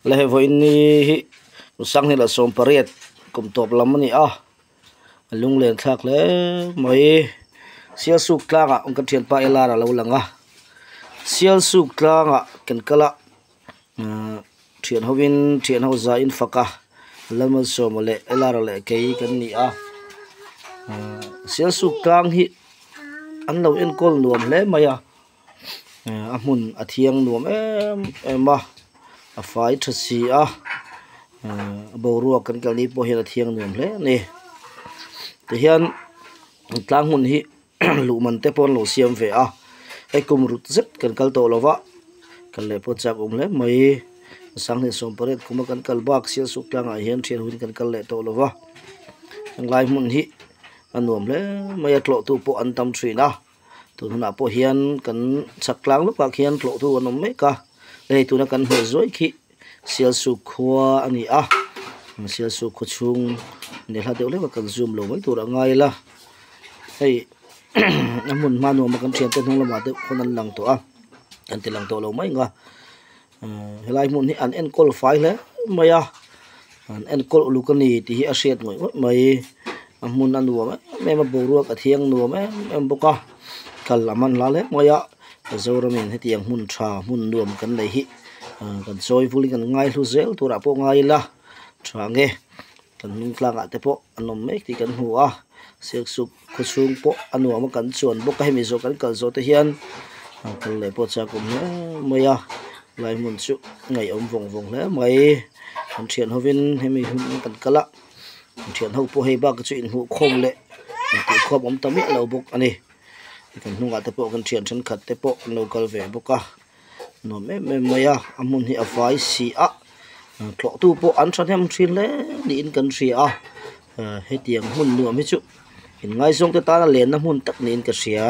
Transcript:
le voi ni sang ni la som pariat kum top lam ni a lung len thak le mai sial suk tlanga ong kan thian pa elara lo langa sial suk tlanga ken kala thian ho za in faka lama som le elara le kei kan ni a sial suk tlang hi an lo en kol nuam le maya amun athiang nuam em a fai thasi a boruak kan kal ni po hian athiang nuam le ni te hian tlang hun hi lu man te pon lo siam ve a ai kum rut zet kan kal to lova kan le po chak le mai sang ni som paret kuma kan kal bak sial suk tlang a hian thian hun kan kal le to lova ang lai mun hi anuam le mai atlo tu po an tam thrina tu na po hian kan chaklang lu ka hian tlo tu anom me ka le tu na kan ho zoi khi sial suk khwa ani a sial suk khu chung ne hla deuh le kan zoom lo mai tur angai la hei amun manu ma kan thian te hnung lama de khonan lang to a kan ti lang to lo mai nga helai mun hi an en kol fai le maya an en kol lu kan ni ti hi a hriat ngoi mai amun anu me ma boruak athiang nu em boka kalaman la le maya zoramin hetiang mun tha mun nuam kan nei hi kan choi vuli kan ngai hlu zel tura po ngai la thange kan ning tlanga te po anom mek ti kan hua sek suk khusung po anu ama kan chuan boka hemi zo kan kal zo te hian kan le po cha kum ne maya lai mun chu ngai om vong vong le mai kan thian hovin hemi hun kan kala thian ho po hei ba ka chu in hu khom le ti khom om tami lo buk ani kan hnunga te po kan thian than khat te po local ve boka no me maya amun hi avai si a tlo tu po an than hem thin le ni in kan ria he tiang hun nu mi chu in ngai zong te ta na len na mun tak ni in ka ria